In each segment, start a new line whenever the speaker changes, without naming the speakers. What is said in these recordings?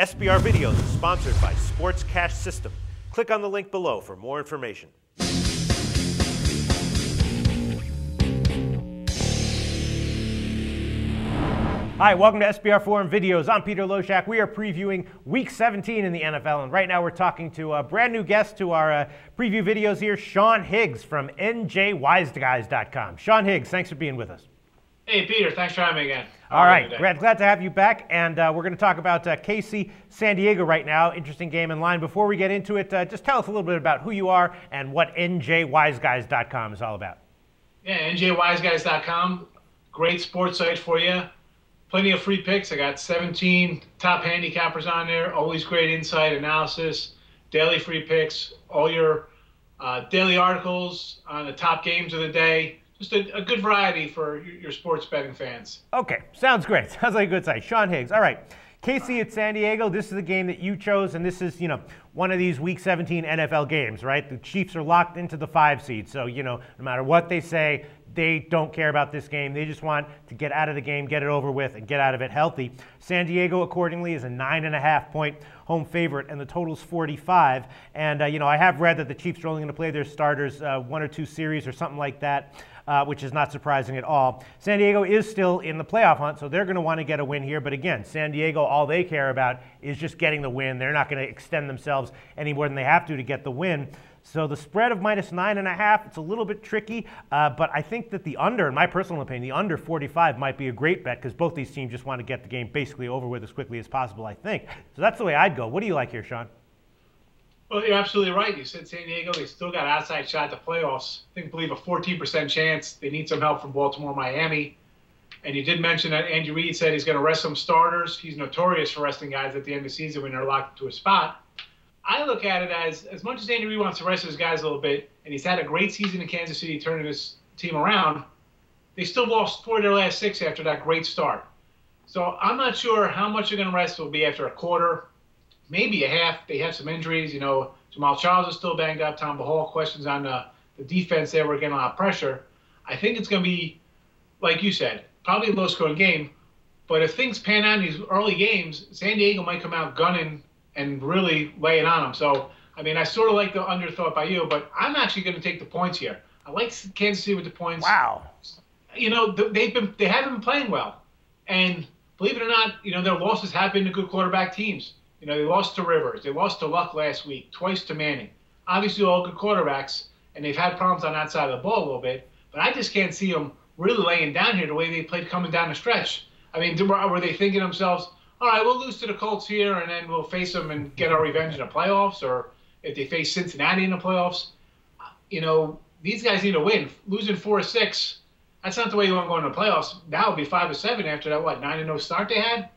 SBR Videos is sponsored by Sports Cash System. Click on the link below for more information.
Hi, welcome to SBR Forum Videos. I'm Peter Loshak. We are previewing Week 17 in the NFL, and right now we're talking to a brand new guest to our preview videos here, Sean Higgs from NJWiseGuys.com. Sean Higgs, thanks for being with us.
Hey, Peter, thanks for having me again.
All right, glad to have you back, and we're going to talk about KC San Diego right now. Interesting game in line. Before we get into it, just tell us a little bit about who you are and what NJWiseGuys.com is all about.
Yeah, NJWiseGuys.com, great sports site for you. Plenty of free picks. I got 17 top handicappers on there. Always great insight, analysis, daily free picks, all your daily articles on the top games of the day. Just a good variety for your sports betting fans.
Okay, sounds great. Sounds like a good site. Sean Higgs. All right, KC at San Diego. This is the game that you chose, and this is, one of these Week 17 NFL games, right? The Chiefs are locked into the 5 seed, so, no matter what they say, they don't care about this game. They just want to get out of the game, get it over with, and get out of it healthy. San Diego, accordingly, is a 9.5-point home favorite, and the total's 45. And, I have read that the Chiefs are only going to play their starters 1 or 2 series or something like that, which is not surprising at all. San Diego is still in the playoff hunt, so they're going to want to get a win here. But again, San Diego, all they care about is just getting the win. They're not going to extend themselves any more than they have to get the win. So the spread of -9.5, it's a little bit tricky, but I think that the under, in my personal opinion, the under 45 might be a great bet because both these teams just want to get the game basically over with as quickly as possible, I think. So that's the way I'd go. What do you like here, Sean?
Well, you're absolutely right. You said San Diego, they still got outside shot at the playoffs. I believe a 14% chance. They need some help from Baltimore, Miami. And you did mention that Andy Reid said he's going to rest some starters. He's notorious for resting guys at the end of the season when they're locked into a spot. I look at it as much as Andy Reid wants to rest his guys a little bit, and he's had a great season in Kansas City turning his team around, they still lost 4 of their last 6 after that great start. So I'm not sure how much they're going to rest will be after a quarter, maybe a half. They have some injuries. Jamal Charles is still banged up. Tom Bahal, questions on the defense there. We're getting a lot of pressure. I think it's going to be, like you said, probably a low-scoring game. But if things pan out in these early games, San Diego might come out gunning and really lay it on them. So, I sort of like the under thought by you, but I'm actually going to take the points here. I like Kansas City with the points.
Wow.
They haven't been playing well. And believe it or not, their losses have been to good quarterback teams. They lost to Rivers. They lost to Luck last week, twice to Manning. Obviously, all good quarterbacks, and they've had problems on that side of the ball a little bit. But I just can't see them really laying down here the way they played coming down the stretch. Were they thinking to themselves, all right, we'll lose to the Colts here, and then we'll face them and get our revenge in the playoffs? Or if they face Cincinnati in the playoffs, these guys need to win. Losing 4 or 6, that's not the way you want to go into the playoffs. Now it'll be 5 or 7 after that, 9-0 start they had?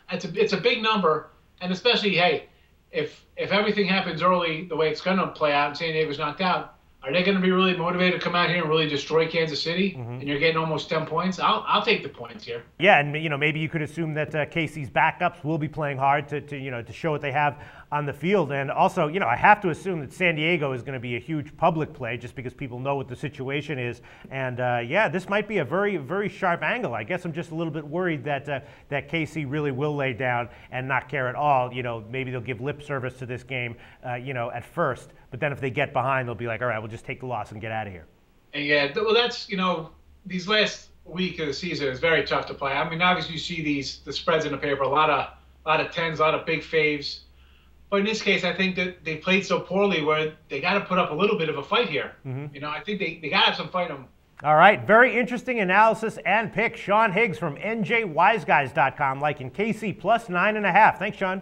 It's a big number. And especially, hey, if everything happens early the way it's going to play out and San Diego's knocked out, are they going to be really motivated to come out here and really destroy Kansas City? Mm-hmm. And you're getting almost 10 points? I'll take the points here.
Yeah, and maybe you could assume that KC's backups will be playing hard to show what they have on the field. And also, I have to assume that San Diego is going to be a huge public play just because people know what the situation is. And this might be a very, very sharp angle. I guess I'm just a little bit worried that KC really will lay down and not care at all. Maybe they'll give lip service to this game, at first. But then if they get behind, they'll be like, all right, we'll just take the loss and get out of here.
And yeah, well, that's, these last week of the season is very tough to play. Obviously you see the spreads in the paper, a lot of tens, a lot of big faves. But in this case, I think that they played so poorly where they got to put up a little bit of a fight here. Mm-hmm. I think they got to have some fight in them.
All right, very interesting analysis and pick. Sean Higgs from NJWiseGuys.com, liking KC plus 9.5. Thanks, Sean.